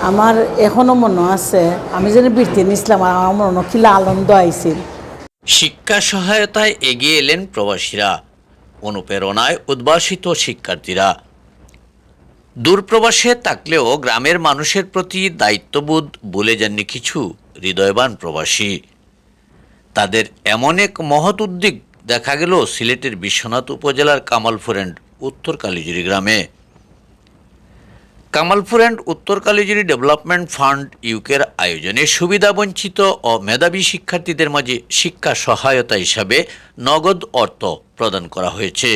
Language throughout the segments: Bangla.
আমার এখনো মনে আছে আমি যেন বৃত্তি নিছিলাম, আমার মনে কিলা আনন্দ আইছিল। শিক্ষা সহায়তায় এগিয়ে এলেন প্রবাসীরা, অনুপ্রেরণায় উদ্ভাসিত শিক্ষার্থীরা। দূরপ্রবাসে থাকলেও গ্রামের মানুষের প্রতি দায়িত্ববোধ ভুলে যাননি কিছু হৃদয়বান প্রবাসী। তাদের এমন এক মহৎ উদ্যোগ দেখা গেল সিলেটের বিশ্বনাথ উপজেলার কামালপুর এন্ড উত্তর কালিজুরি গ্রামে। কামালপুর এন্ড উত্তর কালিজুরি ডেভেলপমেন্ট ফান্ড ইউকের আয়োজনে সুবিধাবঞ্চিত ও মেধাবী শিক্ষার্থীদের মাঝে শিক্ষা সহায়তা হিসাবে নগদ অর্থ প্রদান করা হয়েছে।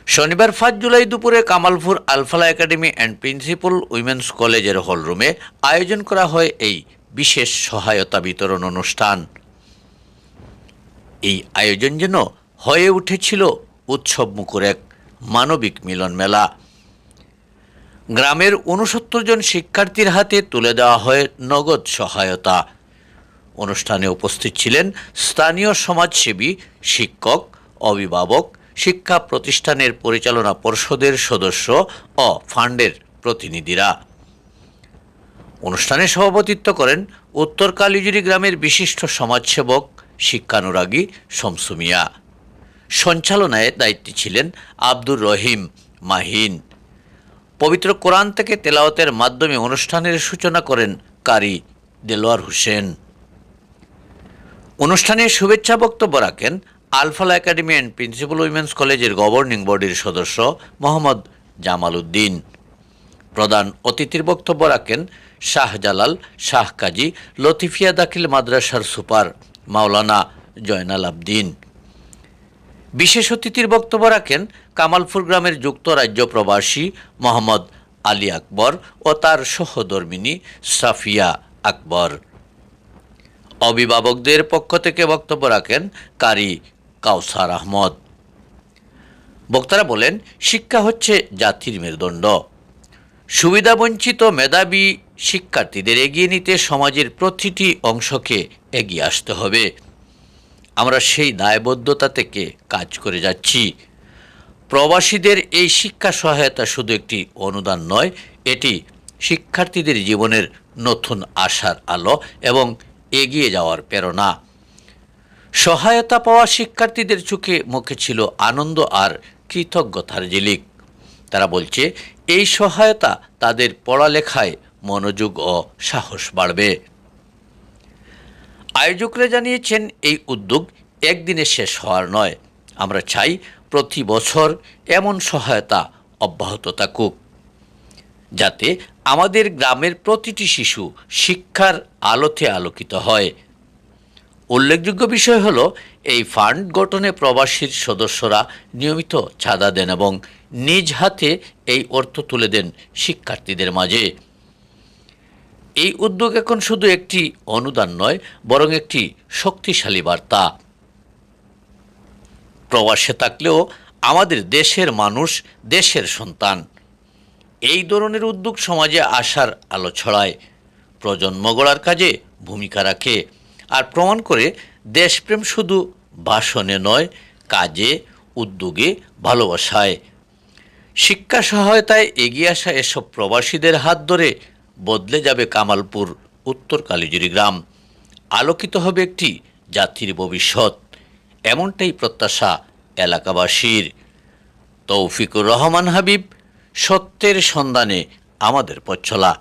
শনিবার 5 জুলাই দুপুরে Kamalpur Al Falah academy and principal women's কলেজের হলরুমে আয়োজন করা হয় এই বিশেষ সহায়তা বিতরণ অনুষ্ঠান। এই আয়োজন যেন হয়ে উঠেছিল উৎসবমুখর এক মানবিক মিলন মেলা। গ্রামের 69 জন শিক্ষার্থীর হাতে তুলে দেওয়া হয় নগদ সহায়তা। অনুষ্ঠানে উপস্থিত ছিলেন স্থানীয় সমাজসেবী, শিক্ষক, অভিভাবক, শিক্ষা প্রতিষ্ঠানের পরিচালনা পর্ষদের সদস্য ও ফান্ডের প্রতিনিধিরা। অনুষ্ঠানে সভাপতিত্ব করেন উত্তর কালিজুরি গ্রামের বিশিষ্ট সমাজসেবক, শিক্ষানুরাগী শমসু মিয়া। সঞ্চালনায় দায়িত্বে ছিলেন আব্দুর রহিম মাহিন। পবিত্র কোরআন থেকে তেলাওয়াতের মাধ্যমে অনুষ্ঠানের সূচনা করেন কারি দেলোয়ার হোসেন। অনুষ্ঠানে শুভেচ্ছা বক্তব্য রাখেন Al Falah academy and principal women's কলেজের গভর্নিং বডির সদস্য মোহাম্মদ জামাল উদ্দিন। প্রধান অতিথির বক্তব্য রাখেন শাহজালাল, শাহ কাজী, লতিফিয়া দাখিল মাদ্রাসার সুপার মাওলানা জয়নাল আবদিন। বিশেষ অতিথির বক্তব্য রাখেন কামালপুর গ্রামের যুক্তরাজ্য প্রবাসী মোহাম্মদ আলী আকবর ও তার সহধর্মিনী সাফিয়া আকবর। অভিভাবকদের পক্ষ থেকে বক্তব্য রাখেন কারি কাউসার আহমদ। বক্তারা বলেন, শিক্ষা হচ্ছে জাতির মেরুদণ্ড। সুবিধাবঞ্চিত মেধাবী শিক্ষার্থীদের এগিয়ে নিতে সমাজের প্রতিটি অংশকে এগিয়ে আসতে হবে। আমরা সেই দায়বদ্ধতা থেকে কাজ করে যাচ্ছি। প্রবাসীদের এই শিক্ষা সহায়তা শুধু একটি অনুদান নয়, এটি শিক্ষার্থীদের জীবনের নতুন আশার আলো এবং এগিয়ে যাওয়ার প্রেরণা। সহায়তা পাওয়া শিক্ষার্থীদের চোখে মুখে ছিল আনন্দ আর কৃতজ্ঞতার ঝিলিক। তারা বলছে, এই সহায়তা তাদের পড়ালেখায় মনোযোগ ও সাহস বাড়বে। আয়োজকরা জানিয়েছেন, এই উদ্যোগ একদিনে শেষ হওয়ার নয়। আমরা চাই প্রতি বছর এমন সহায়তা অব্যাহত থাকুক, যাতে আমাদের গ্রামের প্রতিটি শিশু শিক্ষার আলোতে আলোকিত হয়। উল্লেখযোগ্য বিষয় হল, এই ফান্ড গঠনে প্রবাসীর সদস্যরা নিয়মিত চাঁদা দেন এবং নিজ হাতে এই অর্থ তুলে দেন শিক্ষার্থীদের মাঝে। এই উদ্যোগ এখন শুধু একটি অনুদান নয়, বরং একটি শক্তিশালী বার্তা। প্রবাসে থাকলেও আমাদের দেশের মানুষ, দেশের সন্তান। এই ধরনের উদ্যোগ সমাজে আশার আলো ছড়ায়, প্রজন্ম গড়ার কাজে ভূমিকা রাখে আর প্রমাণ করে দেশপ্রেম শুধু ভাষণে নয়, কাজে, উদ্যোগে, ভালোবাসায়। শিক্ষা সহায়তায় এগিয়ে আসা এসব প্রবাসীদের হাত ধরে বদলে যাবে কামালপুর উত্তর কালিজুরি গ্রাম। আলোকিত হবে একটি জাতির ভবিষ্যৎ, এমনটাই প্রত্যাশা এলাকাবাসীর। তৌফিকুর রহমান হাবিব, সত্যের সন্ধানে আমাদের পথ চলা।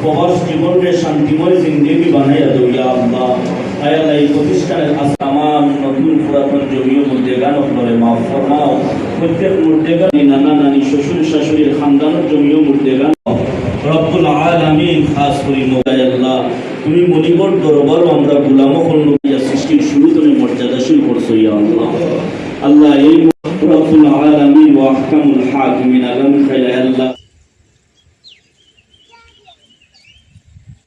প্রবাস জীবনকে শান্তিময় জিন্দেগি বানাইয়া দাও ইয়া আল্লাহ। আয় আল্লাহ, এই প্রতিষ্ঠানের তামাম নতুন পুরাতন জমিও মুর্দেগান আপনারে মাফ ফরমাও। প্রত্যেক মুর্দেগান নানা নানি শ্বশুর শাশুড়ির খানদানের জমিও মুর্দেগান রব্বুল আলামিন। খাস করি মোবাইল আল্লাহ, তুমি মনিবর দরবারও আমরা গোলামো করল সৃষ্টির শুরু তুমি মর্যাদাশীল করছো ইয়া আল্লাহ। আল্লাহ, এই রব্বুল আলামিন ওয়া আহকামুল হাকিমিন আলামিন খাইলা আল্লাহ